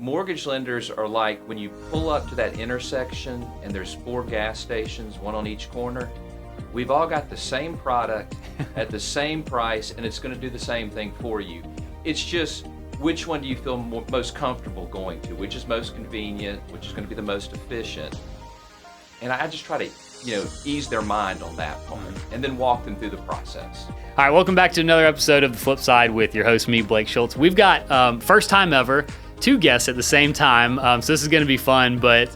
mortgage lenders are like when you pull up to that intersection and there's 4 gas stations, one on each corner. We've all got the same product at the same price, and it's going to do the same thing for you. It's just which one do you feel most comfortable going to, which is most convenient, which is going to be the most efficient. And I just try to, ease their mind on that part and then walk them through the process. All right, welcome back to another episode of The Flip Side with your host, me, Blake Schultz. We've got, first time ever, 2 guests at the same time, so this is going to be fun, but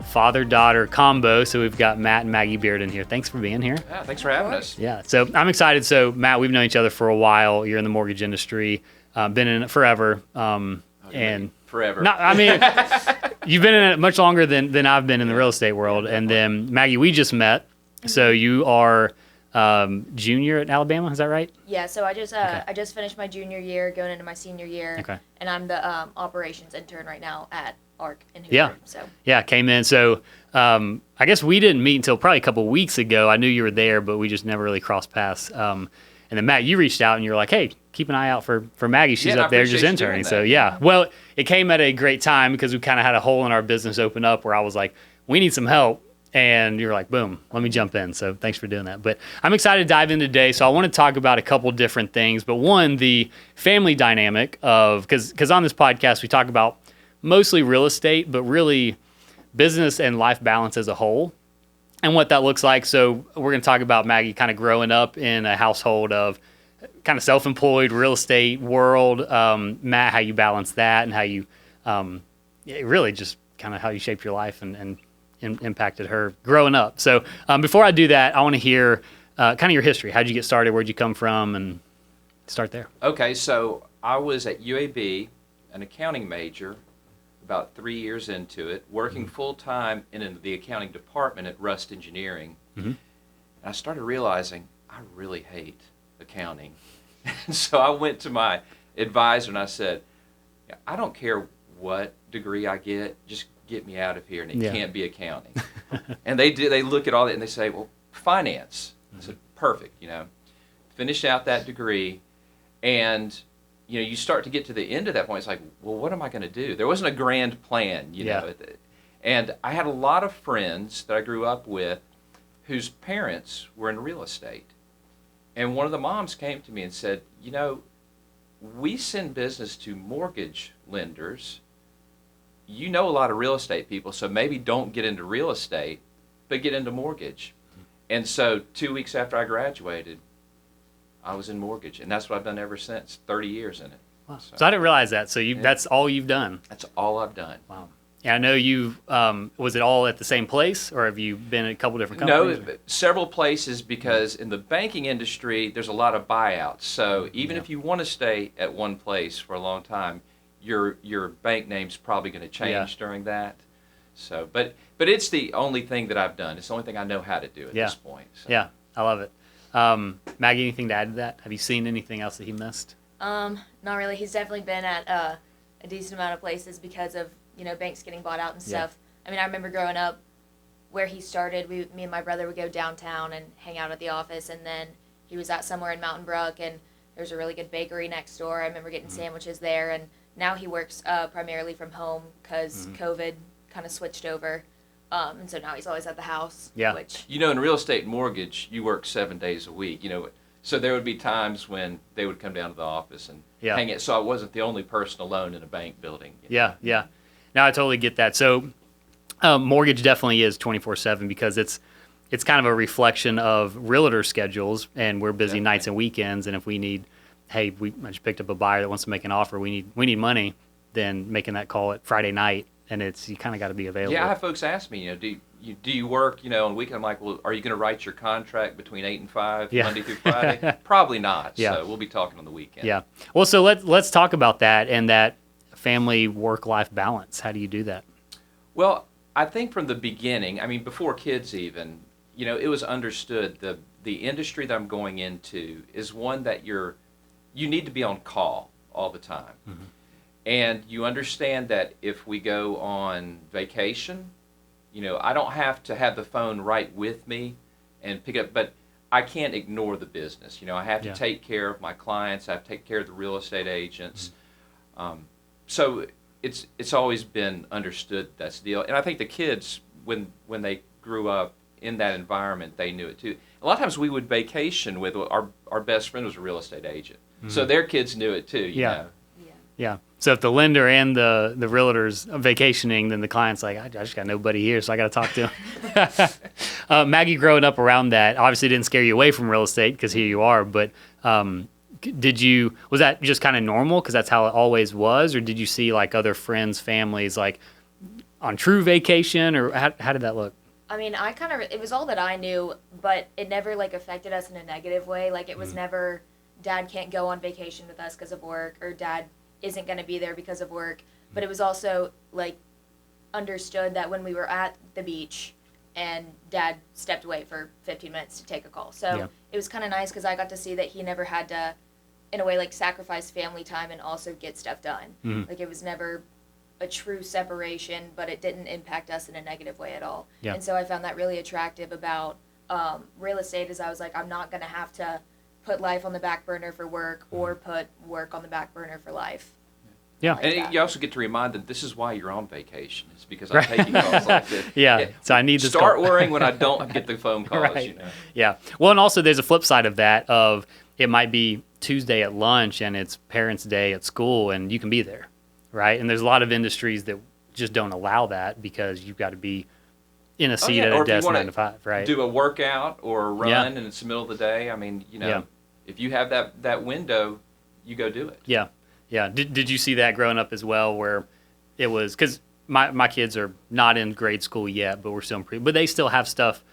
father-daughter combo. So we've got Matt and Maggie Bearden here. Thanks for being here. Yeah, thanks for having us. Yeah, so I'm excited. So Matt, we've known each other for a while. You're in the mortgage industry, been in it forever. And forever. You've been in it much longer than I've been in the real estate world. And then Maggie, we just met. So you are junior at Alabama, is that right? Yeah, so I just finished my junior year, going into my senior year. Okay. And I'm the operations intern right now at ARC in Homebuyer. Yeah. Yeah, came in. So I guess we didn't meet until probably a couple of weeks ago. I knew you were there, but we just never really crossed paths. And then Matt, you reached out and you were like, hey, keep an eye out for Maggie. She's up there just interning. So yeah, well, it came at a great time because we kind of had a hole in our business open up where I was like, we need some help. And you're like, boom, let me jump in. So thanks for doing that. But I'm excited to dive in today. So I want to talk about a couple different things. But one, the family dynamic of, because on this podcast, we talk about mostly real estate, but really business and life balance as a whole and what that looks like. So we're going to talk about Maggie kind of growing up in a household of kind of self-employed real estate world. Matt, how you balance that and how you really just kind of how you shaped your life and impacted her growing up. So before I do that, I want to hear kind of your history. How'd you get started? Where'd you come from? And start there. Okay, so I was at UAB, an accounting major, about 3 years into it, working full-time in the accounting department at Rust Engineering. And I started realizing I really hate accounting. And so I went to my advisor and I said, I don't care what degree I get, just get me out of here, and it can't be accounting. And they look at all that and they say, well, finance. I said, perfect, Finished out that degree, and you start to get to the end of that point. It's like, well, what am I going to do? There wasn't a grand plan, know. And I had a lot of friends that I grew up with whose parents were in real estate. And one of the moms came to me and said, we send business to mortgage lenders. You know a lot of real estate people, so maybe don't get into real estate, but get into mortgage. And so 2 weeks after I graduated, I was in mortgage, and that's what I've done ever since, 30 years in it. Wow. So I didn't realize that. So that's all you've done? That's all I've done. Wow. Yeah, I know you, was it all at the same place, or have you been at a couple different companies? No, several places, because in the banking industry, there's a lot of buyouts. So even if you want to stay at one place for a long time, your bank name's probably going to change during that. So, but it's the only thing that I've done. It's the only thing I know how to do at this point. So. Yeah, I love it. Maggie, anything to add to that? Have you seen anything else that he missed? Not really. He's definitely been at a decent amount of places because of banks getting bought out and stuff. I mean, I remember growing up where he started. Me and my brother would go downtown and hang out at the office, and then he was at somewhere in Mountain Brook, and there's a really good bakery next door. I remember getting sandwiches there, and now he works primarily from home because COVID kind of switched over. And so now he's always at the house. Yeah. Which, in real estate and mortgage, you work 7 days a week, So there would be times when they would come down to the office and hang it. So I wasn't the only person alone in a bank building. Yeah. No, I totally get that. So mortgage definitely is 24/7 because it's kind of a reflection of realtor schedules, and we're busy nights and weekends. And if we need, hey, I just picked up a buyer that wants to make an offer, we need money, then making that call at Friday night, and you kind of got to be available. Yeah, I have folks ask me, do you work, on the weekend? I'm like, well, are you going to write your contract between 8 and 5, Monday through Friday? Probably not. So we'll be talking on the weekend. Yeah. Well, so let's talk about that and that family work-life balance. How do you do that? Well, I think from the beginning, before kids even, it was understood the industry that I'm going into is one that you need to be on call all the time. And you understand that if we go on vacation, I don't have to have the phone right with me and pick up, but I can't ignore the business. I have to take care of my clients. I have to take care of the real estate agents. So it's always been understood that's the deal. And I think the kids, when they grew up in that environment, they knew it too. A lot of times we would vacation with our best friend was a real estate agent, so their kids knew it too. You know? Yeah. So if the lender and the realtor's vacationing, then the client's like, I just got nobody here, so I got to talk to him. Maggie, growing up around that, obviously didn't scare you away from real estate because here you are, but was that just kind of normal because that's how it always was, or did you see like other friends, families like on true vacation, or how did that look? I mean, it was all that I knew, but it never like affected us in a negative way. Like it was never, Dad can't go on vacation with us because of work, or Dad isn't going to be there because of work. But it was also like understood that when we were at the beach and Dad stepped away for 15 minutes to take a call. So it was kind of nice because I got to see that he never had to, in a way, like sacrifice family time and also get stuff done. Like it was never a true separation, but it didn't impact us in a negative way at all. And so I found that really attractive about real estate, is I was like, I'm not going to have to put life on the back burner for work or put work on the back burner for life. Yeah. Like And that. you also get to remind them this is why you're on vacation. It's because I'm taking calls like this. So I need this Start call. worrying when I don't get the phone calls. Right. You know. Yeah. Well, and also there's a flip side of that of it might be Tuesday at lunch and it's parents' day at school and you can be there, right? And there's a lot of industries that just don't allow that because you've got to be in a seat at Or a if you desk wanna 9 to 5, right? Do a workout or a run Yeah. and it's the middle of the day. I mean, you know, Yeah. if you have that window, you go do it. Yeah. Yeah. Did you see that growing up as well, where it was, because my kids are not in grade school yet, but we're still in but they still have stuff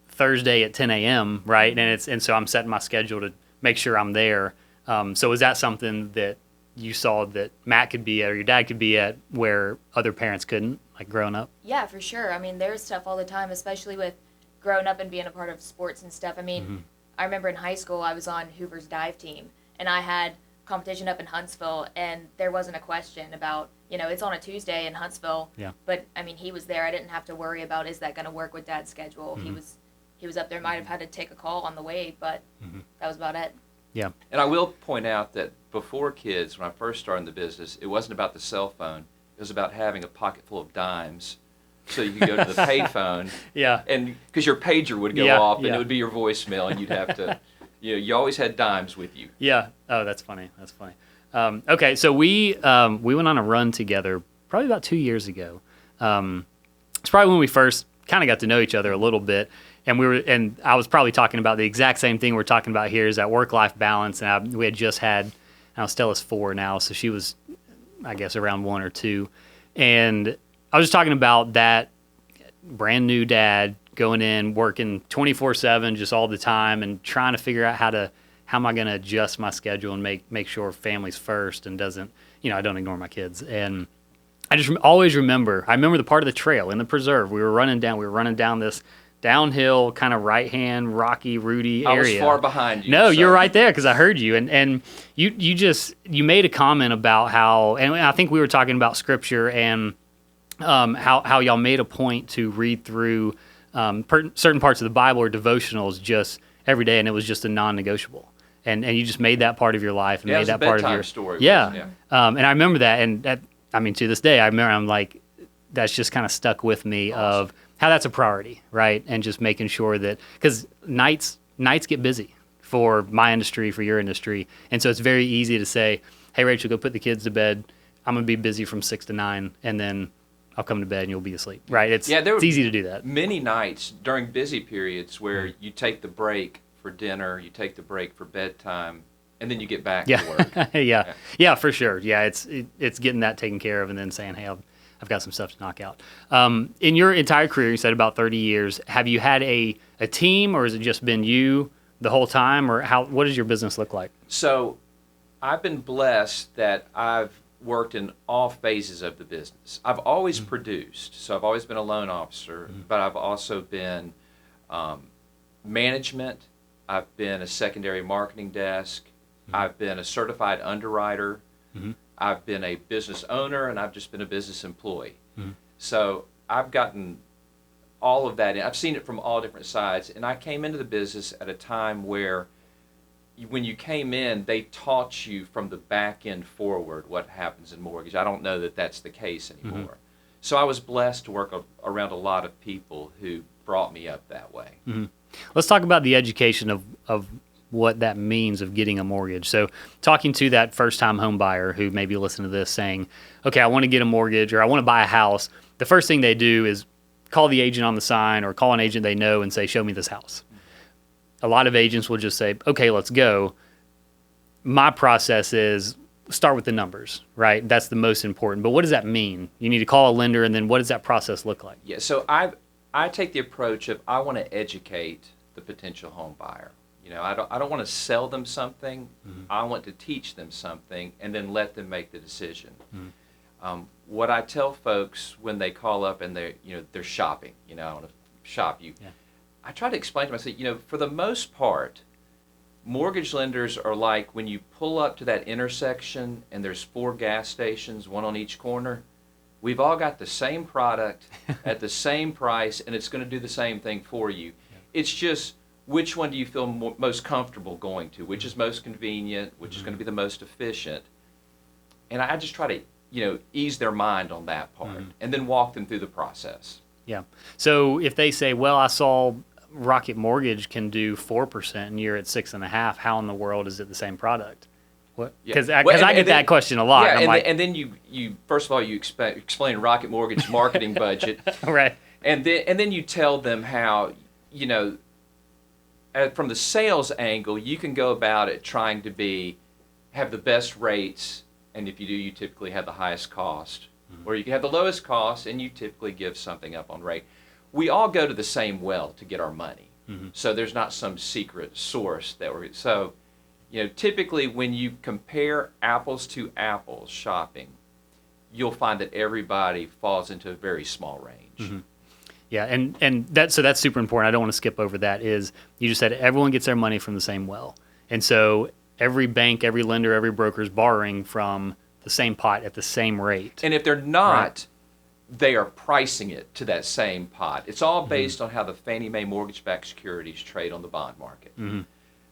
Thursday at 10 a.m., right? And so I'm setting my schedule to make sure I'm there. So is that something that you saw that Matt could be at or your dad could be at where other parents couldn't, like growing up? Yeah, for sure. I mean, there's stuff all the time, especially with growing up and being a part of sports and stuff. I mean, I remember in high school I was on Hoover's dive team, and I had competition up in Huntsville, and there wasn't a question about, it's on a Tuesday in Huntsville. Yeah. But I mean, he was there. I didn't have to worry about, is that going to work with Dad's schedule? He was up there. Might have had to take a call on the way, but that was about it. Yeah. And I will point out that before kids, when I first started in the business, it wasn't about the cell phone. It was about having a pocket full of dimes so you could go to the pay phone. Yeah. And because your pager would go off and it would be your voicemail and you'd have to, you always had dimes with you. Yeah. Oh, that's funny. That's funny. Okay. So we went on a run together probably about 2 years ago. It's probably when we first kind of got to know each other a little bit. And I was probably talking about the exact same thing we're talking about here, is that work-life balance. And we had just had, Stella's 4 now, so she was, I guess, around 1 or 2. And I was just talking about that brand new dad going in, working 24/7 just all the time and trying to figure out how am I going to adjust my schedule and make sure family's first and doesn't, I don't ignore my kids. And I just always remember the part of the trail in the preserve. We were running down this downhill kind of right-hand rocky rooty area. I was far behind you. No, so. you're right there because I heard you. And you made a comment about how, and I think we were talking about scripture and how y'all made a point to read through certain parts of the Bible or devotionals just every day, and it was just a non-negotiable. And you just made that part of your life and made that part of your story. Yeah. And I remember that, and that, to this day, I'm like, that's just kind of stuck with me of how that's a priority, right? And just making sure that, because nights get busy for my industry, for your industry, and so it's very easy to say, hey, Rachel, go put the kids to bed. I'm going to be busy from 6 to 9, and then I'll come to bed and you'll be asleep, right? It's easy to do that. Many nights during busy periods where you take the break for dinner, you take the break for bedtime, and then you get back to work. Yeah, for sure. Yeah, it's getting that taken care of and then saying, hey, I've got some stuff to knock out. In your entire career, you said about 30 years, have you had a team, or has it just been you the whole time, or what does your business look like? So I've been blessed that I've worked in all phases of the business. I've always produced, so I've always been a loan officer, but I've also been management. I've been a secondary marketing desk. I've been a certified underwriter. I've been a business owner, and I've just been a business employee. So I've gotten all of that in. I've seen it from all different sides, and I came into the business at a time where, when you came in, they taught you from the back end forward what happens in mortgage. I don't know that that's the case anymore. Mm-hmm. So I was blessed to work around a lot of people who brought me up that way. Mm-hmm. Let's talk about the education of what that means of getting a mortgage. So talking to that first-time home buyer who maybe listen to this saying, okay, I want to get a mortgage or I want to buy a house. The first thing they do is call the agent on the sign or call an agent they know and say, show me this house. A lot of agents will just say, okay, let's go. My process is start with the numbers, right? That's the most important. But what does that mean? You need to call a lender, and then what does that process look like? Yeah, so I take the approach of I want to educate the potential home buyer. You know, I don't want to sell them something. Mm-hmm. I want to teach them something and then let them make the decision. Mm-hmm. What I tell folks when they call up and they're shopping, I want to shop you. Yeah. I try to explain to them, I say, for the most part, mortgage lenders are like when you pull up to that intersection and there's 4 gas stations, one on each corner. We've all got the same product at the same price, and it's going to do the same thing for you. Yeah. It's just which one do you feel most comfortable going to, which is most convenient, which is going to be the most efficient. And I just try to, ease their mind on that part and then walk them through the process. Yeah. So if they say, well, I saw Rocket Mortgage can do 4% and you're at 6.5%, how in the world is it the same product? What? Because I get that question a lot. Yeah, and then you first of all you explain Rocket Mortgage marketing budget, right? And then you tell them how from the sales angle you can go about it trying to have the best rates, and if you do, you typically have the highest cost, or you can have the lowest cost and you typically give something up on rate. We all go to the same well to get our money, so there's not some secret source typically when you compare apples to apples shopping, you'll find that everybody falls into a very small range. Mm-hmm. Yeah, and that's super important. I don't want to skip over that. Is you just said everyone gets their money from the same well, and so every bank, every lender, every broker is borrowing from the same pot at the same rate. And if they're not, they are pricing it to that same pot. It's all based on how the Fannie Mae mortgage-backed securities trade on the bond market. Mm-hmm.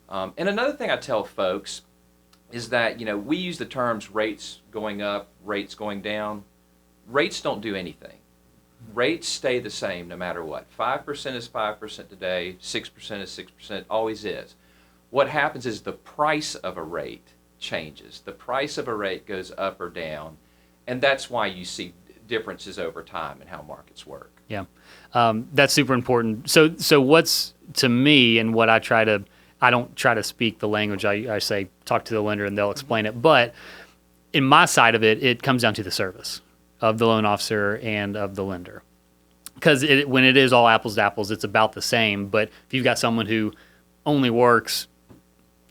And another thing I tell folks is that, we use the terms rates going up, rates going down. Rates don't do anything. Rates stay the same no matter what. 5% is 5% today, 6% is 6%, always is. What happens is the price of a rate changes. The price of a rate goes up or down, and that's why you see differences over time in how markets work. Yeah, that's super important. So what's, to me, and what I don't try to speak the language. I say talk to the lender and they'll explain it. But in my side of it, it comes down to the service of the loan officer and of the lender. Because when it is all apples to apples, it's about the same. But if you've got someone who only works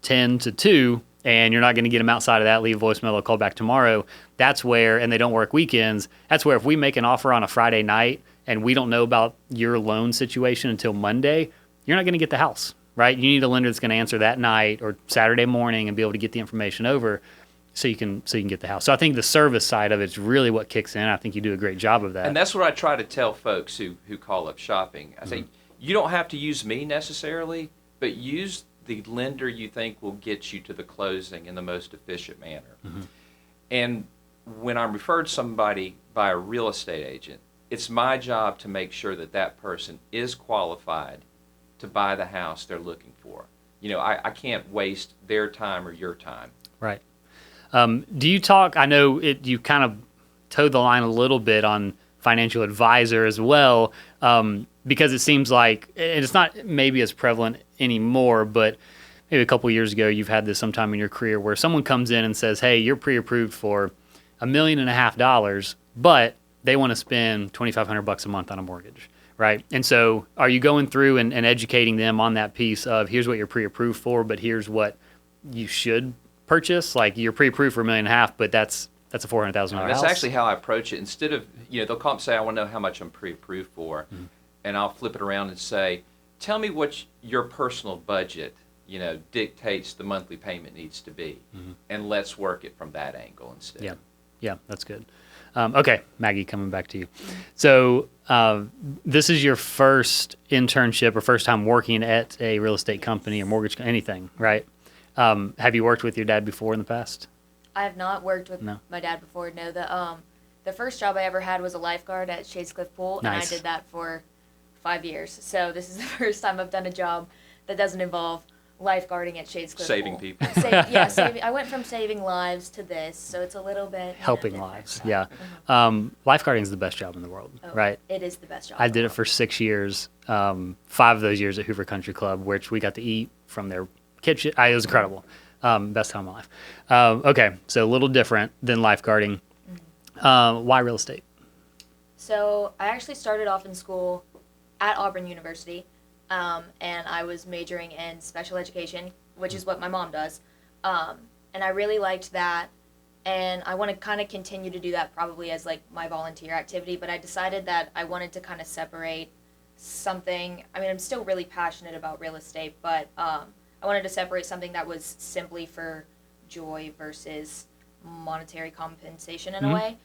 10 to 2 and you're not going to get them outside of that, leave a voicemail, they'll call back tomorrow, that's where, and they don't work weekends, that's where if we make an offer on a Friday night and we don't know about your loan situation until Monday, you're not going to get the house. Right? You need a lender that's going to answer that night or Saturday morning and be able to get the information over so you can get the house. So I think the service side of it is really what kicks in. I think you do a great job of that. And that's what I try to tell folks who call up shopping. I say, you don't have to use me necessarily, but use the lender you think will get you to the closing in the most efficient manner. Mm-hmm. And when I'm referred somebody by a real estate agent, it's my job to make sure that person is qualified to buy the house they're looking for. I can't waste their time or your time. Right. Do you talk, I know you kind of toe the line a little bit on financial advisor as well, because it seems like, and it's not maybe as prevalent anymore, but maybe a couple years ago you've had this sometime in your career where someone comes in and says, hey, you're pre-approved for $1.5 million, but they want to spend $2,500 a month on a mortgage. Right. And so are you going through and educating them on that piece of here's what you're pre-approved for, but here's what you should purchase? Like you're pre-approved for $1.5 million, but that's a $400,000 house. That's actually how I approach it. Instead of, they'll call and say, I want to know how much I'm pre-approved for. Mm-hmm. And I'll flip it around and say, tell me what your personal budget, dictates the monthly payment needs to be. Mm-hmm. And let's work it from that angle instead. Yeah. Yeah, that's good. Okay, Maggie, coming back to you. So this is your first internship or first time working at a real estate company or mortgage, anything, right? Have you worked with your dad before in the past? I have not worked with No. my dad before. No, the first job I ever had was a lifeguard at Shadescliff Pool, and I Nice. did that for 5 years. So this is the first time I've done a job that doesn't involve lifeguarding at Shadescliff Saving Pool. people. I went from saving lives to this, so it's a little bit Helping different. lives, yeah. Lifeguarding is the best job in the world, Oh, right? It is the best job. I in the did it world. for 6 years, 5 of those years at Hoover Country Club, which we got to eat from their kitchen. It was incredible. Best time of my life. Okay, so a little different than lifeguarding. Why real estate? So I actually started off in school at Auburn University, and I was majoring in special education, which is what my mom does. And I really liked that, and I want to kind of continue to do that probably as like my volunteer activity, but I decided that I wanted to kind of separate something. I mean, I'm still really passionate about real estate, but I wanted to separate something that was simply for joy versus monetary compensation in a way.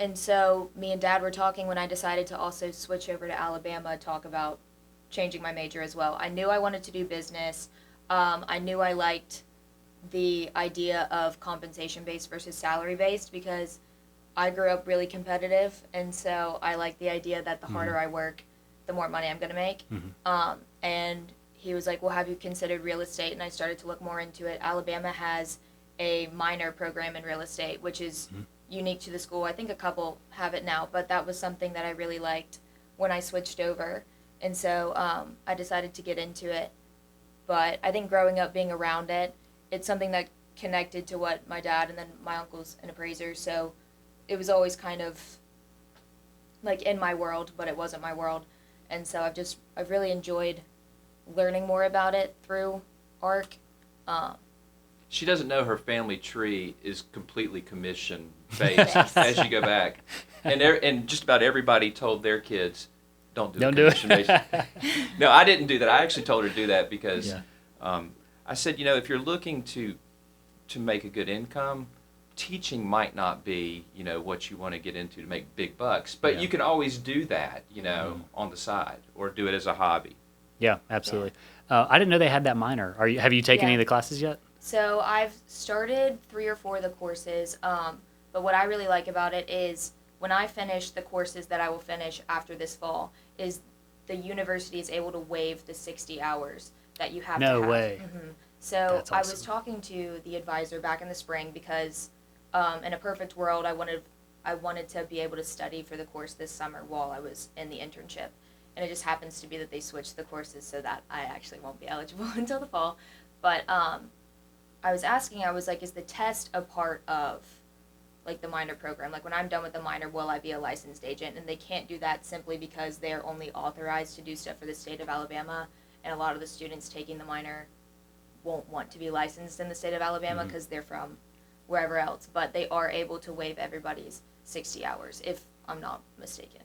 And so me and Dad were talking when I decided to also switch over to Alabama, talk about changing my major as well. I knew I wanted to do business. I knew I liked the idea of compensation-based versus salary-based because I grew up really competitive, and so I like the idea that the harder I work, the more money I'm going to make. And he was like, well, have you considered real estate? And I started to look more into it. Alabama has a minor program in real estate, which is unique to the school. I think a couple have it now, but that was something that I really liked when I switched over. And so I decided to get into it. But I think growing up being around it, it's something that connected to what my dad and then my uncle's an appraiser. So it was always kind of like in my world, but it wasn't my world. And so I've really enjoyed learning more about it through ARC. She doesn't know her family tree is completely commission based as you go back, and just about everybody told their kids, don't do commission based. No, I didn't do that. I actually told her to do that because I said, if you're looking to make a good income, teaching might not be what you want to get into to make big bucks, but you can always do that on the side or do it as a hobby. Yeah, absolutely. I didn't know they had that minor. Have you taken any of the classes yet? So I've started 3 or 4 of the courses, but what I really like about it is when I finish the courses that I will finish after this fall, is the university is able to waive the 60 hours that you have to have. No way. So That's awesome. I was talking to the advisor back in the spring because in a perfect world, I wanted to be able to study for the course this summer while I was in the internship. And it just happens to be that they switched the courses so that I actually won't be eligible until the fall. But I was like, is the test a part of like the minor program? Like when I'm done with the minor, will I be a licensed agent? And they can't do that simply because they're only authorized to do stuff for the state of Alabama. And a lot of the students taking the minor won't want to be licensed in the state of Alabama because they're from wherever else. But they are able to waive everybody's 60 hours, if I'm not mistaken.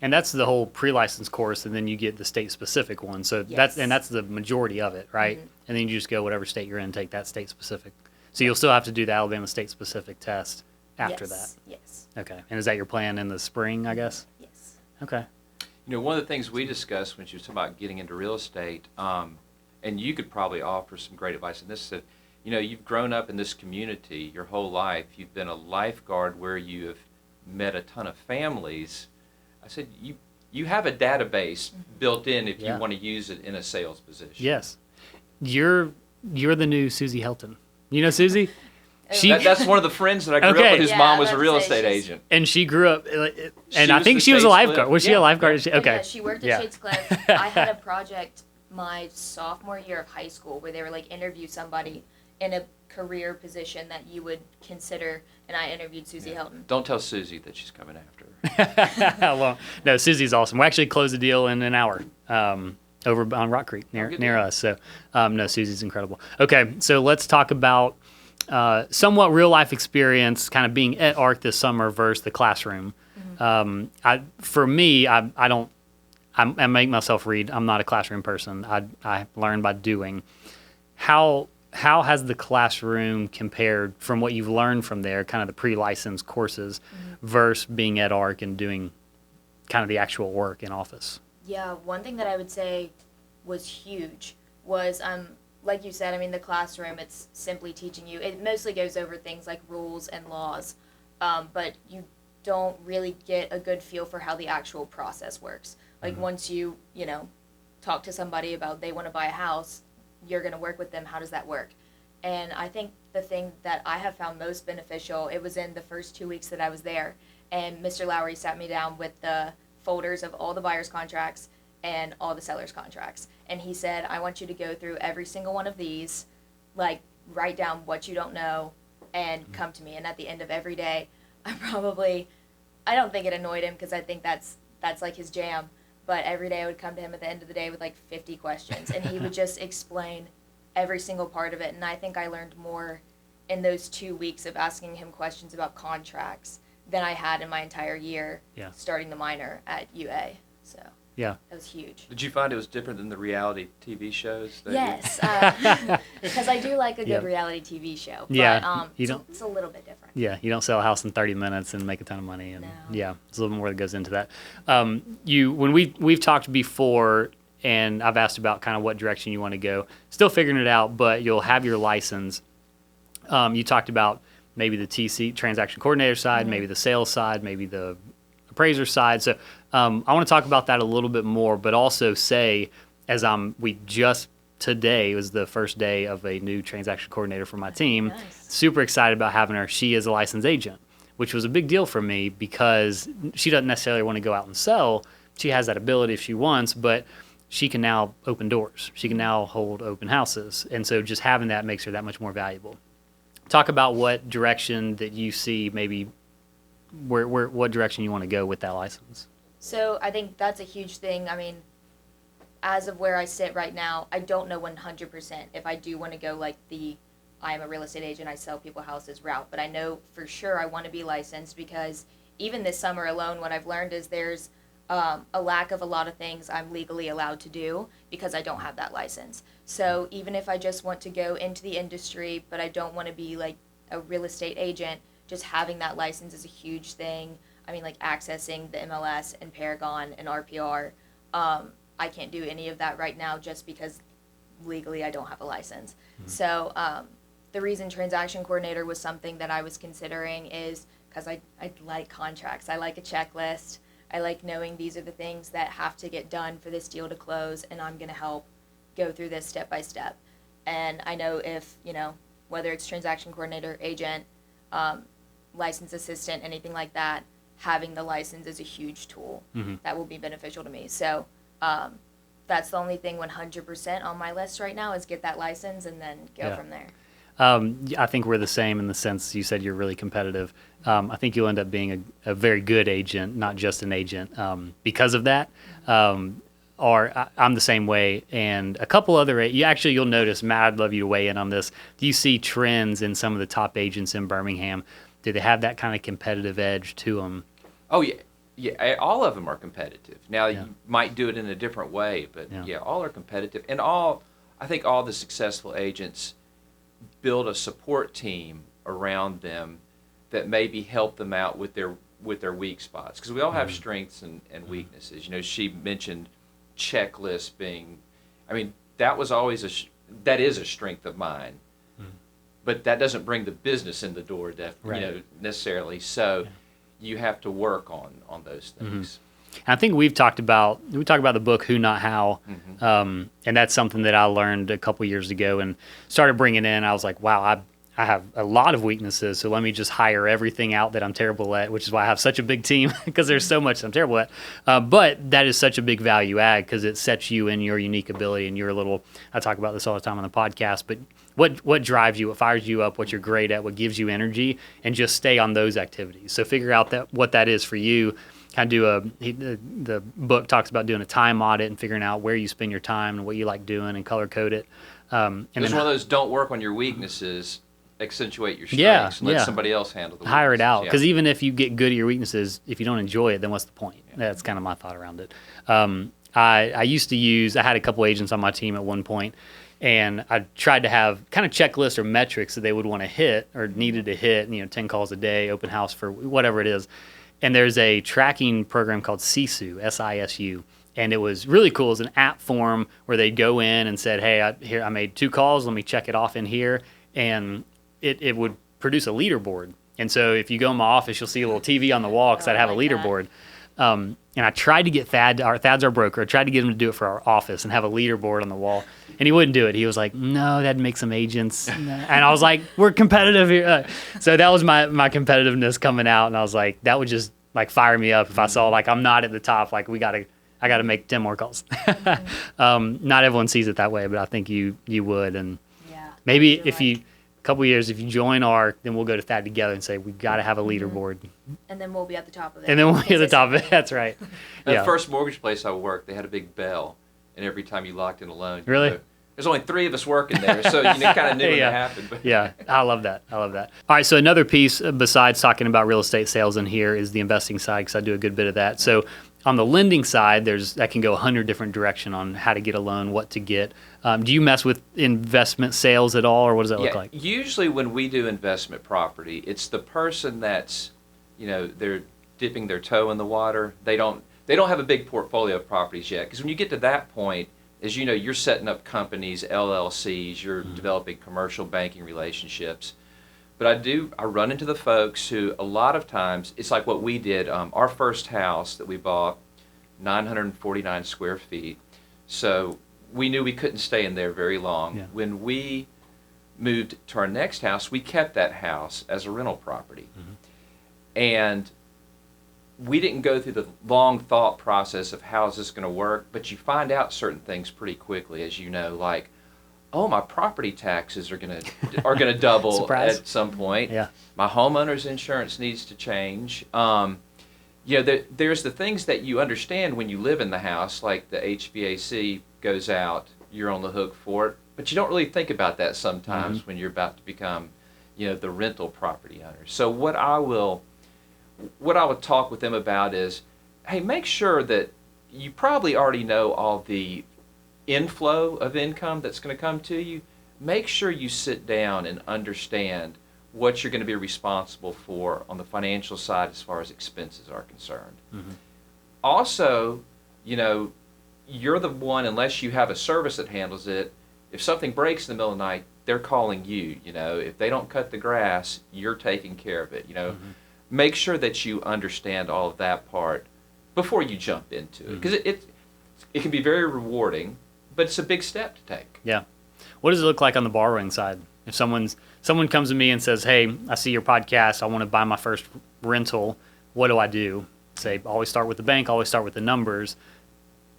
And that's the whole pre-license course, and then you get the state-specific one. So that's the majority of it, right? And then you just go whatever state you're in, take that state-specific. So you'll still have to do the Alabama state-specific test after that. Yes. Okay. And is that your plan in the spring, I guess? Yes. Okay. One of the things we discussed when she was talking about getting into real estate, and you could probably offer some great advice in this, that, you've grown up in this community your whole life. You've been a lifeguard where you have met a ton of families. I said, you have a database built in if you want to use it in a sales position. Yes. You're the new Susie Helton. You know Susie? That's one of the friends that I grew up with. His mom was a real estate agent. And she grew up, and I think she was a lifeguard. Was she a lifeguard? Okay. Yeah, she worked at Shadescliff. I had a project my sophomore year of high school where they were like, interview somebody in a career position that you would consider, and I interviewed Susie Helton. Don't tell Susie that she's coming after her. Well, no, Susie's awesome. We actually closed the deal in an hour over on Rock Creek near us. So, no, Susie's incredible. Okay, so let's talk about somewhat real life experience, kind of being at ARC this summer versus the classroom. For me, I make myself read. I'm not a classroom person. I learn by doing. How has the classroom compared from what you've learned from there, kind of the pre-licensed courses, versus being at ARC and doing kind of the actual work in office? Yeah, one thing that I would say was huge was like you said, I mean, the classroom, it's simply teaching you. It mostly goes over things like rules and laws, but you don't really get a good feel for how the actual process works. Like once you talk to somebody about they want to buy a house, you're going to work with them. How does that work? And I think the thing that I have found most beneficial, it was in the first 2 weeks that I was there, and Mr. Lowry sat me down with the folders of all the buyer's contracts and all the seller's contracts. And he said, I want you to go through every single one of these, like write down what you don't know and come to me. And at the end of every day, I don't think it annoyed him because I think that's like his jam. But every day I would come to him at the end of the day with like 50 questions, and he would just explain every single part of it. And I think I learned more in those 2 weeks of asking him questions about contracts than I had in my entire year starting the minor at UA. So yeah, that was huge. Did you find it was different than the reality TV shows? Yes, because I do like a good reality TV show. But, Yeah, it's a little bit different. Yeah, you don't sell a house in 30 minutes and make a ton of money, and No. yeah, there's a little more that goes into that. When we've talked before, and I've asked about kind of what direction you want to go, still figuring it out, but you'll have your license. You talked about maybe the TC transaction coordinator side, maybe the sales side, maybe the appraiser side. So I want to talk about that a little bit more, but also say, today was the first day of a new transaction coordinator for my team. Nice. Super excited about having her. She is a licensed agent, which was a big deal for me because she doesn't necessarily want to go out and sell. She has that ability if she wants, but she can now open doors. She can now hold open houses. And so just having that makes her that much more valuable. Talk about what direction that you see, maybe what direction you want to go with that license. So I think that's a huge thing. I mean, as of where I sit right now, I don't know 100% if I do want to go like I am a real estate agent, I sell people houses route, but I know for sure I want to be licensed because even this summer alone, what I've learned is there's a lack of a lot of things I'm legally allowed to do because I don't have that license. So even if I just want to go into the industry, but I don't want to be like a real estate agent, just having that license is a huge thing. I mean, like accessing the MLS and Paragon and RPR. I can't do any of that right now just because legally I don't have a license. So the reason transaction coordinator was something that I was considering is because I like contracts. I like a checklist. I like knowing these are the things that have to get done for this deal to close, and I'm going to help go through this step by step. And I know if, whether it's transaction coordinator, agent, license assistant, anything like that, having the license is a huge tool that will be beneficial to me. So that's the only thing 100% on my list right now is get that license and then go from there. I think we're the same in the sense you said you're really competitive. I think you'll end up being a very good agent, not just an agent, because of that. I'm the same way, and a couple other. You'll notice, Matt, I'd love you to weigh in on this. Do you see trends in some of the top agents in Birmingham? Do they have that kind of competitive edge to them? Oh yeah, all of them are competitive. Now you might do it in a different way, but all are competitive, and I think all the successful agents build a support team around them that maybe help them out with their weak spots, because we all have strengths and weaknesses. She mentioned checklists being, that was always that is a strength of mine, but that doesn't bring the business in the door necessarily. So you have to work on those things. I think we talk about the book Who Not How, and that's something that I learned a couple years ago and started bringing in. I was like, wow, I have a lot of weaknesses, so let me just hire everything out that I'm terrible at, which is why I have such a big team, because there's so much I'm terrible at. But that is such a big value add because it sets you in your unique ability and your little, I talk about this all the time on the podcast, but what drives you, what fires you up, what you're great at, what gives you energy, and just stay on those activities. So figure out what that is for you. Kind of the book talks about doing a time audit and figuring out where you spend your time and what you like doing and color code it. And it's one of those don't work on your weaknesses, accentuate your strengths, and let somebody else handle the weaknesses. Hire it out, because even if you get good at your weaknesses, if you don't enjoy it, then what's the point? That's kind of my thought around it. I had a couple agents on my team at one point, and I tried to have kind of checklists or metrics that they would want to hit or needed to hit, 10 calls a day, open house for whatever it is. And there's a tracking program called SISU, SISU, And it was really cool. It was an app form where they'd go in and said, hey, I made 2 calls. Let me check it off in here. And it would produce a leaderboard. And so if you go in my office, you'll see a little TV on the wall because I'd have a leaderboard. And I tried to get Thad's our broker. I tried to get him to do it for our office and have a leaderboard on the wall. And he wouldn't do it. He was like, no, that'd make some agents. And I was like, we're competitive here. So that was my competitiveness coming out. And I was like, that would just like fire me up if I saw like I'm not at the top. Like I got to make 10 more calls. Not everyone sees it that way, but I think you would. And maybe if you... couple of years, if you join ARC, then we'll go to Thad together and say we got to have a leaderboard, and then we'll be at the top of it. And then we'll be at the top of it. That's right. The first mortgage place I worked, they had a big bell, and every time you locked in a loan, really, there's only 3 of us working there, so you kind of knew when it happened. But. Yeah, I love that. All right, so another piece besides talking about real estate sales in here is the investing side, because I do a good bit of that. So on the lending side, that can go 100 different directions on how to get a loan, what to get. Do you mess with investment sales at all, or what does that look like? Usually when we do investment property, it's the person that's, they're dipping their toe in the water. They don't have a big portfolio of properties yet, because when you get to that point, as you know, you're setting up companies, LLCs, you're developing commercial banking relationships. But I run into the folks who a lot of times, it's like what we did. Our first house that we bought, 949 square feet. So we knew we couldn't stay in there very long. Yeah. When we moved to our next house, we kept that house as a rental property. And we didn't go through the long thought process of how is this going to work, but you find out certain things pretty quickly, as you know, like, oh, my property taxes are gonna double at some point. Yeah. My homeowner's insurance needs to change. There's the things that you understand when you live in the house, like the HVAC goes out, you're on the hook for it, but you don't really think about that sometimes when you're about to become, the rental property owner. So what I would talk with them about is, hey, make sure that you probably already know all the inflow of income that's going to come to you. Make sure you sit down and understand what you're going to be responsible for on the financial side as far as expenses are concerned. Also, you're the one, unless you have a service that handles it, if something breaks in the middle of the night, they're calling you. If they don't cut the grass, you're taking care of it. Make sure that you understand all of that part before you jump into it, because it can be very rewarding, but it's a big step to take. Yeah. What does it look like on the borrowing side? If someone comes to me and says, hey, I see your podcast, I want to buy my first rental, what do I do? Say, always start with the bank, always start with the numbers.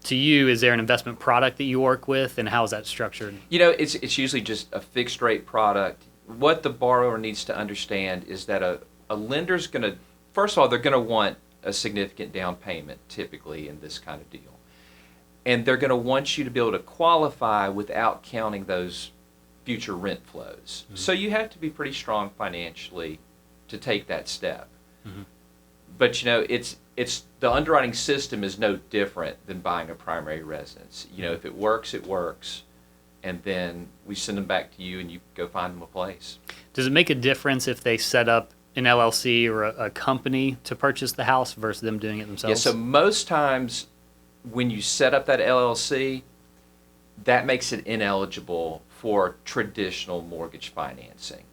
To you, is there an investment product that you work with, and how is that structured? It's usually just a fixed rate product. What the borrower needs to understand is that a lender's going to, first of all, they're going to want a significant down payment typically in this kind of deal. And they're going to want you to be able to qualify without counting those future rent flows. So you have to be pretty strong financially to take that step. But it's the underwriting system is no different than buying a primary residence. If it works, it works, and then we send them back to you, and you go find them a place. Does it make a difference if they set up an LLC or a company to purchase the house versus them doing it themselves? Yeah. So most times, when you set up that LLC, that makes it ineligible for traditional mortgage financing.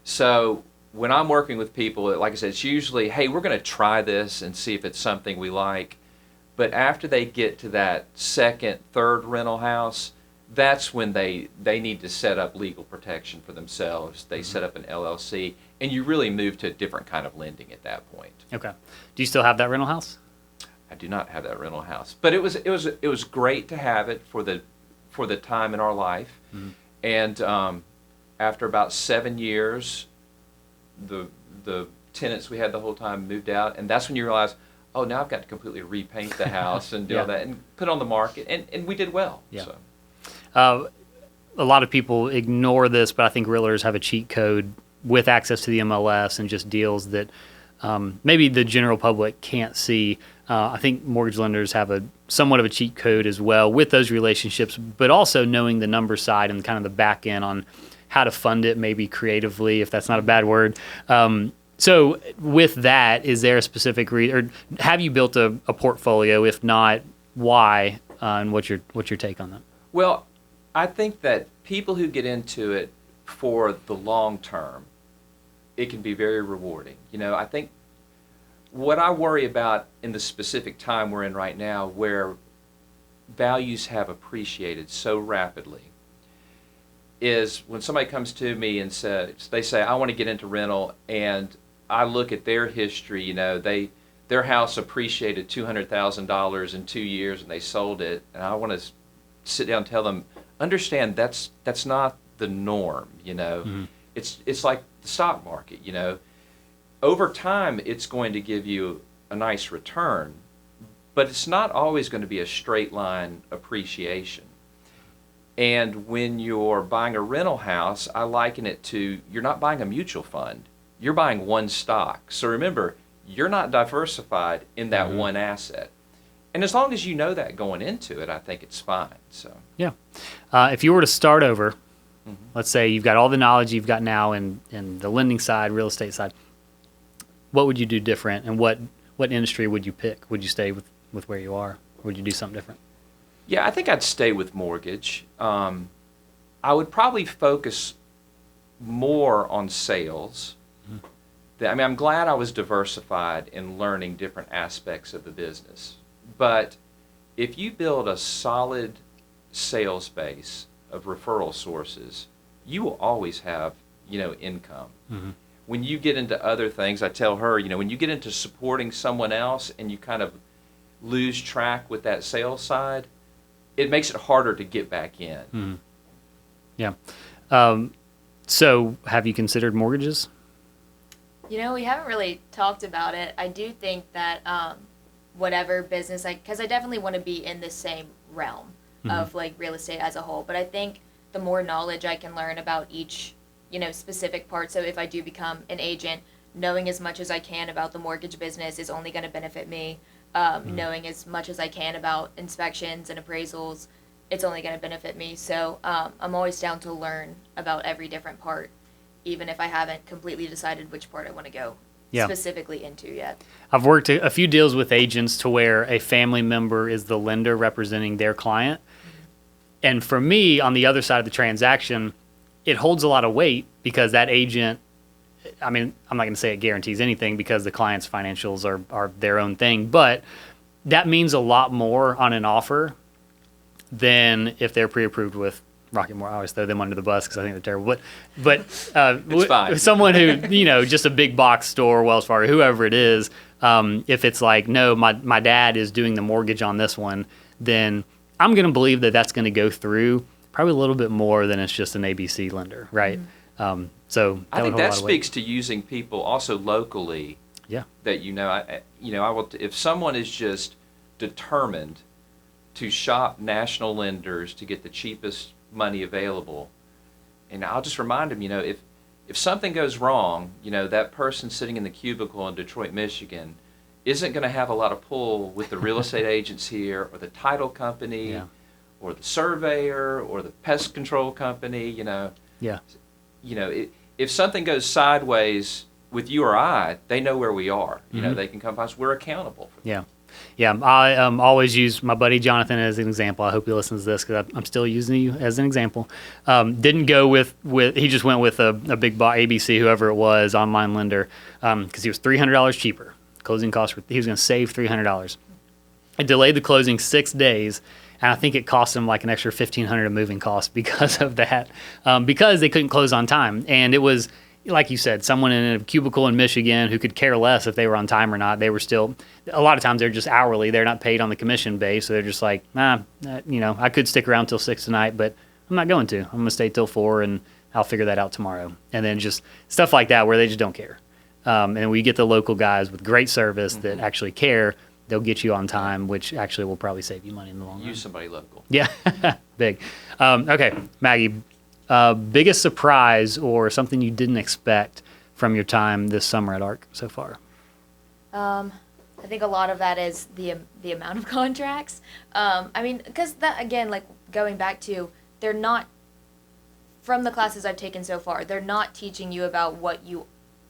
So when I'm working with people, like I said, it's usually, hey, we're going to try this and see if it's something we like. But after they get to that second, third rental house, that's when they need to set up legal protection for themselves. They set up an LLC, and you really move to a different kind of lending at that point. Okay. Do you still have that rental house? I do not have that rental house, but it was great to have it for the time in our life. And after about 7 years, the tenants we had the whole time moved out, and that's when you realize, oh, now I've got to completely repaint the house and do all that and put it on the market, and we did well. Yeah. So. A lot of people ignore this, but I think realtors have a cheat code with access to the MLS and just deals that maybe the general public can't see. I think mortgage lenders have somewhat of a cheat code as well with those relationships, but also knowing the number side and kind of the back end on how to fund it, maybe creatively, if that's not a bad word. So with that, is there a specific or have you built a portfolio? If not, why, and what's your take on that? Well, I think that people who get into it for the long term, it can be very rewarding. I think what I worry about in the specific time we're in right now, where values have appreciated so rapidly, is when somebody comes to me and they say, I want to get into rental, and I look at their history, their house appreciated $200,000 in 2 years and they sold it, and I want to sit down and tell them, understand that's not the norm, Mm-hmm. It's like the stock market, over time it's going to give you a nice return, but it's not always going to be a straight line appreciation. And when you're buying a rental house, I liken it to, you're not buying a mutual fund, you're buying one stock. So remember, you're not diversified in that one asset. And as long as you know that going into it, I think it's fine. So yeah. If you were to start over, let's say you've got all the knowledge you've got now in the lending side, real estate side, what would you do different, and what industry would you pick? Would you stay with where you are, or would you do something different? Yeah, I think I'd stay with mortgage. I would probably focus more on sales. I'm glad I was diversified in learning different aspects of the business. But if you build a solid sales base of referral sources, you will always have, income. Mm-hmm. When you get into other things, I tell her, when you get into supporting someone else and you kind of lose track with that sales side, it makes it harder to get back in. Mm-hmm. Yeah. So have you considered mortgages? We haven't really talked about it. I do think that whatever business, because I definitely want to be in the same realm of like real estate as a whole. But I think the more knowledge I can learn about each, specific part. So if I do become an agent, knowing as much as I can about the mortgage business is only going to benefit me. Knowing as much as I can about inspections and appraisals, it's only going to benefit me. So I'm always down to learn about every different part, even if I haven't completely decided which part I want to go specifically into yet. I've worked a few deals with agents to where a family member is the lender representing their client. And for me, on the other side of the transaction, it holds a lot of weight because that agent, I'm not going to say it guarantees anything because the client's financials are their own thing, but that means a lot more on an offer than if they're pre-approved with Rocket Mortgage. I always throw them under the bus because I think they're terrible. But it's fine. Someone who, just a big box store, Wells Fargo, whoever it is, if it's like, no, my dad is doing the mortgage on this one, then I'm going to believe that that's going to go through probably a little bit more than it's just an ABC lender, right? Mm-hmm. So I think that speaks to using people also locally. Yeah. That I will. If someone is just determined to shop national lenders to get the cheapest money available, and I'll just remind them, if something goes wrong, that person sitting in the cubicle in Detroit, Michigan, isn't going to have a lot of pull with the real estate agents here, or the title company, or the surveyor, or the pest control company. Yeah. If something goes sideways with you or I, they know where we are. They can come by us. We're accountable for them. Yeah. I always use my buddy Jonathan as an example. I hope he listens to this because I'm still using you as an example. Didn't go with he just went with a big ABC, whoever it was, online lender, because he was $300 cheaper. Closing costs, he was going to save $300. It delayed the closing 6 days. And I think it cost them like an extra $1,500 of moving costs because of that, because they couldn't close on time. And it was, like you said, someone in a cubicle in Michigan who could care less if they were on time or not. They were still, a lot of times they're just hourly. They're not paid on the commission base. So they're just like, I could stick around till 6 tonight, but I'm not going to. I'm going to stay till 4 and I'll figure that out tomorrow. And then just stuff like that where they just don't care. And we get the local guys with great service that actually care. They'll get you on time, which actually will probably save you money in the long run. Use somebody local. Yeah, big. Okay, Maggie, biggest surprise or something you didn't expect from your time this summer at ARC so far? I think a lot of that is the amount of contracts. Because that, again, like going back to, they're not, from the classes I've taken so far, they're not teaching you about what you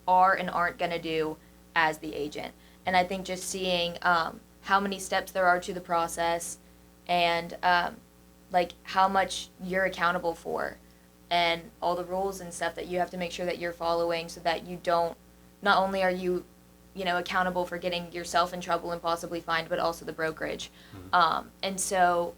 are and aren't going to do as the agent. And I think just seeing how many steps there are to the process, and like how much you're accountable for, and all the rules and stuff that you have to make sure that you're following, so that you don't. Not only are you, accountable for getting yourself in trouble and possibly fined, but also the brokerage. And so,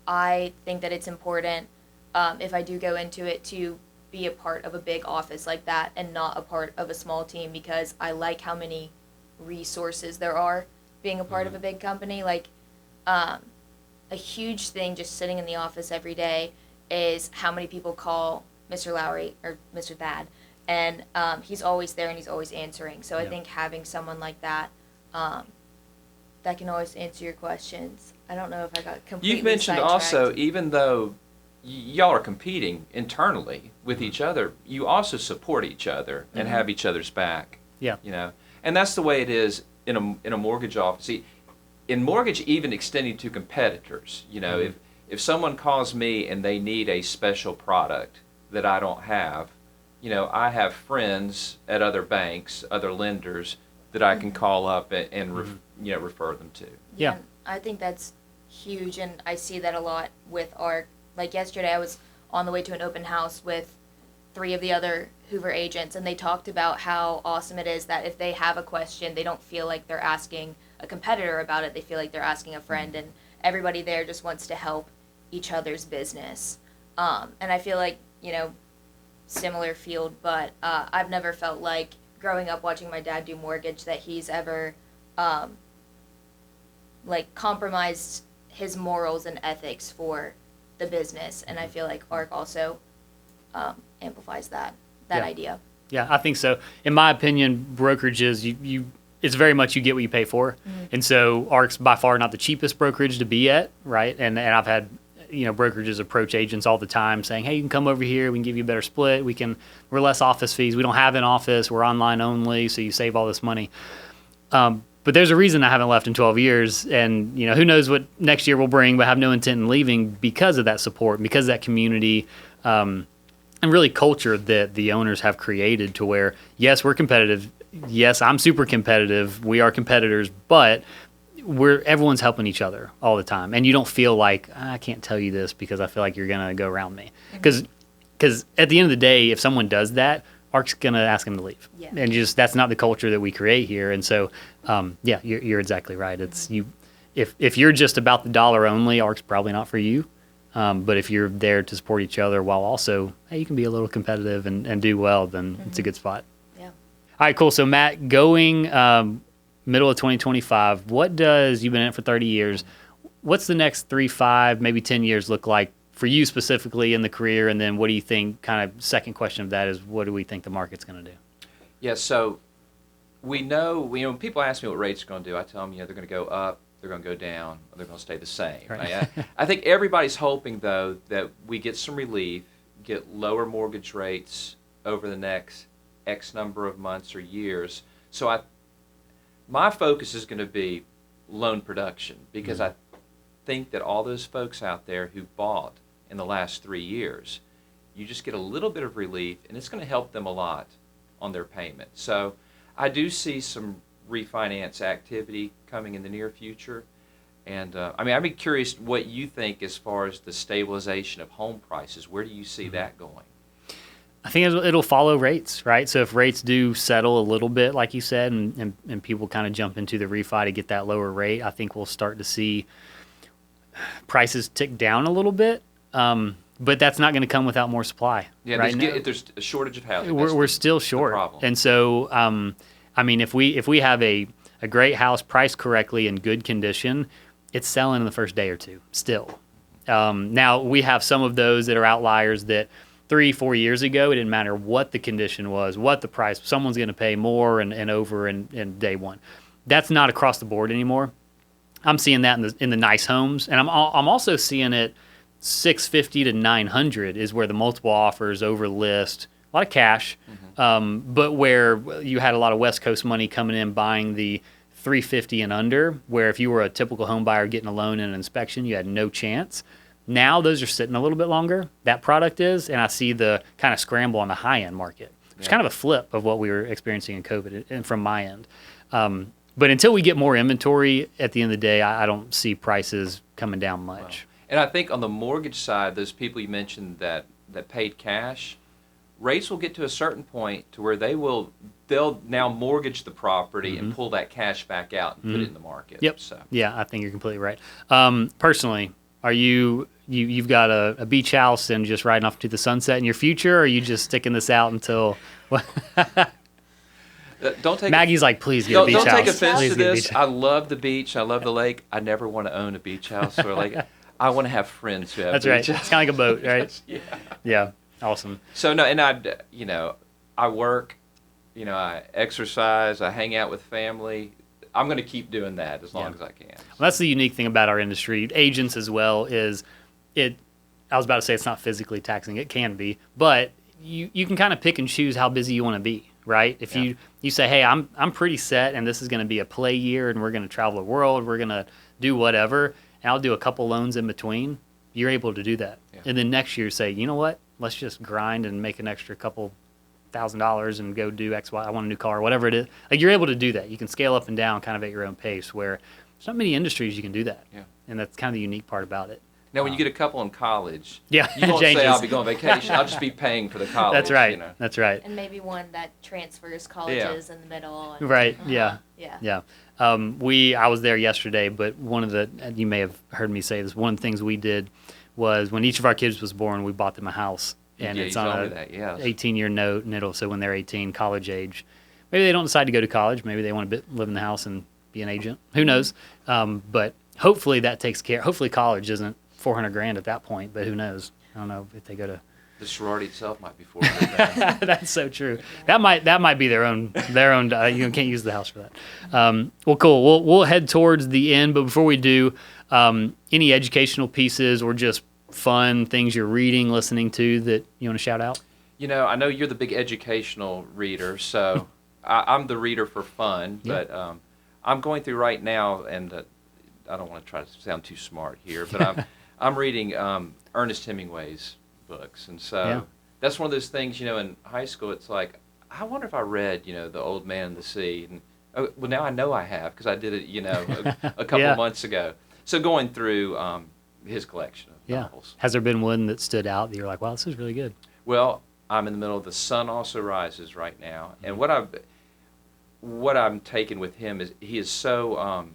I think that it's important, if I do go into it, to be a part of a big office like that and not a part of a small team, because I like how many resources there are being a part of a big company. Like, a huge thing just sitting in the office every day is how many people call Mr. Lowry or Mr. Thad, and he's always there and he's always answering. So I think having someone like that that can always answer your questions. I don't know if I got completely You've mentioned sidetracked. also, even though y'all are competing internally with each other, you also support each other and have each other's back. Yeah. And that's the way it is in a mortgage office. See, in mortgage, even extending to competitors, if someone calls me and they need a special product that I don't have, I have friends at other banks, other lenders that I can call up and refer them to. Yeah. And I think that's huge, and I see that a lot with ARC. Like yesterday, I was on the way to an open house with 3 of the other Hoover agents, and they talked about how awesome it is that if they have a question, they don't feel like they're asking a competitor about it. They feel like they're asking a friend, and everybody there just wants to help each other's business. And I feel like, similar field, but I've never felt like, growing up watching my dad do mortgage, that he's ever compromised his morals and ethics for the business. And I feel like ARC also amplifies that idea. Yeah, I think so. In my opinion, brokerages, it's very much you get what you pay for. And so ARC's by far not the cheapest brokerage to be at, right? And I've had brokerages approach agents all the time saying, hey, you can come over here, we can give you a better split, we're less office fees, we don't have an office, we're online only, so you save all this money. But there's a reason I haven't left in 12 years, and who knows what next year will bring, but I have no intent in leaving because of that support, because of that community, and really culture that the owners have created, to where, yes, we're competitive, yes, I'm super competitive, we are competitors, but everyone's helping each other all the time, and you don't feel like, I can't tell you this because I feel like you're gonna go around me, because at the end of the day, if someone does that, ARC's gonna ask them to leave, and that's not the culture that we create here. And so, you're exactly right. It's if you're just about the dollar only, ARC's probably not for you. But if you're there to support each other while also, hey, you can be a little competitive and do well, then it's a good spot. Yeah. All right, cool. So Matt, going middle of 2025, you've been in it for 30 years, what's the next 3, 5, maybe 10 years look like for you specifically in the career? And then what do you think, kind of second question of that is, what do we think the market's going to do? Yeah, so we know, when people ask me what rates are going to do, I tell them, they're going to go up, they're going to go down, or they're going to stay the same. Right. I think everybody's hoping, though, that we get some relief, get lower mortgage rates over the next X number of months or years. So my focus is going to be loan production, because I think that all those folks out there who bought in the last 3 years, you just get a little bit of relief, and it's going to help them a lot on their payment. So I do see some refinance activity coming in the near future. And I'd be curious what you think as far as the stabilization of home prices. Where do you see that going? I think it'll follow rates, right? So if rates do settle a little bit, like you said, and people kind of jump into the refi to get that lower rate, I think we'll start to see prices tick down a little bit. But that's not going to come without more supply. Yeah, right? There's a shortage of housing. We're still short. Problem. And so, if we have a great house priced correctly in good condition, it's selling in the first day or two still. Now, we have some of those that are outliers that 3-4 years ago, it didn't matter what the condition was, what the price, someone's going to pay more and over in day one. That's not across the board anymore. I'm seeing that in the nice homes, and I'm also seeing it 650 to 900 is where the multiple offers over list, a lot of cash, but where you had a lot of West Coast money coming in buying the 350 and under, where if you were a typical home buyer getting a loan and an inspection, you had no chance. Now those are sitting a little bit longer, that product is, and I see the kind of scramble on the high-end market. It's kind of a flip of what we were experiencing in COVID and from my end. But until we get more inventory, at the end of the day, I don't see prices coming down much. And I think on the mortgage side, those people you mentioned that paid cash, rates will get to a certain point to where they'll now mortgage the property and pull that cash back out and put it in the market. Yep. So. Yeah, I think you're completely right. Personally, are you've got a beach house and just riding off to the sunset in your future, or are you just sticking this out until? Don't take Maggie's like, please get a beach house. Don't take offense Please to get a this. beach I love the beach. I love the lake. I never want to own a beach house or like. I want to have friends who have That's beach right. houses. It's kind of like a boat, right? Yeah. Yeah. Awesome. So no, and I work, I exercise, I hang out with family. I'm going to keep doing that as long as I can. Well, that's the unique thing about our industry. Agents as well is I was about to say it's not physically taxing. It can be, but you can kind of pick and choose how busy you want to be, right? If you say, hey, I'm pretty set and this is going to be a play year and we're going to travel the world, we're going to do whatever, and I'll do a couple loans in between, you're able to do that. Yeah. And then next year say, you know what? Let's just grind and make an extra couple $1,000 and go do X, Y. I want a new car, whatever it is. Like, you're able to do that. You can scale up and down kind of at your own pace, where there's not many industries you can do that. Yeah. And that's kind of the unique part about it. Now, when you get a couple in college, yeah, you won't changes. say I'll be going on vacation. I'll just be paying for the college. That's right. That's right. And maybe one that transfers colleges in the middle. And, right. Yeah. Yeah. I was there yesterday, but you may have heard me say this, one of the things we did was when each of our kids was born, we bought them a house. And it's on a 18-year note, and so when they're 18, college age. Maybe they don't decide to go to college. Maybe they want to live in the house and be an agent. Who knows? But hopefully that takes care. Hopefully college isn't $400,000 at that point, but who knows? I don't know if they go to. The sorority itself might be $400,000. That's so true. That might be their own. You can't use the house for that. Well, cool. We'll head towards the end, but before we do, any educational pieces or just fun things you're reading, listening to that you want to shout out? I know you're the big educational reader, so I'm the reader for fun. Yeah. But I'm going through right now, and I don't want to try to sound too smart here, but I'm reading Ernest Hemingway's books, and so that's one of those things. In high school, it's like, I wonder if I read The Old Man and the Sea, and well, now I know I have because I did it a couple months ago. So going through his collection of novels. Has there been one that stood out that you're like, wow, this is really good? Well, I'm in the middle of The Sun Also Rises right now, and what I'm taking with him is he is so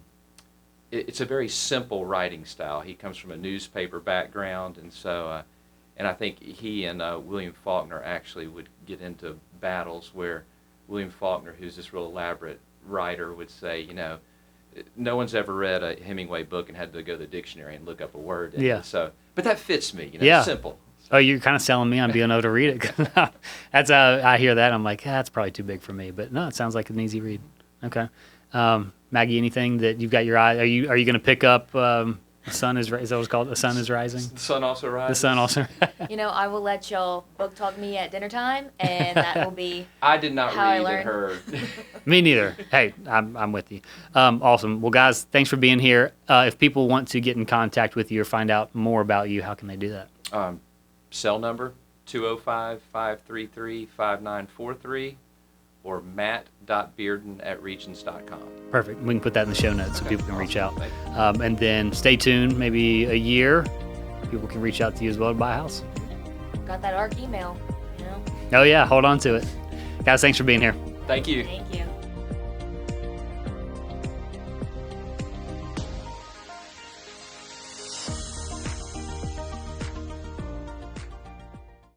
it's a very simple writing style. He comes from a newspaper background, and so and I think he and William Faulkner actually would get into battles where William Faulkner, who's this real elaborate writer, would say, no one's ever read a Hemingway book and had to go to the dictionary and look up a word. So, but that fits me. Simple. Oh, you're kind of selling me on being able to read it. That's I hear that. I'm like, that's probably too big for me. But no, it sounds like an easy read. Okay, Maggie, anything that you've got your eye? Are you going to pick up? The sun is that what it's called? The sun is rising. The sun also rises. The sun also. I will let y'all book talk me at dinner time, and that will be. I did not read and heard. Me neither. Hey, I'm with you. Awesome. Well, guys, thanks for being here. If people want to get in contact with you or find out more about you, how can they do that? Cell number 205-533-5943 or matt.bearden@regions.com. Perfect. We can put that in the show notes so people can reach out. And then stay tuned. Maybe a year, people can reach out to you as well to buy a house. Got that ARC email, Oh, yeah. Hold on to it. Guys, thanks for being here. Thank you. Thank you.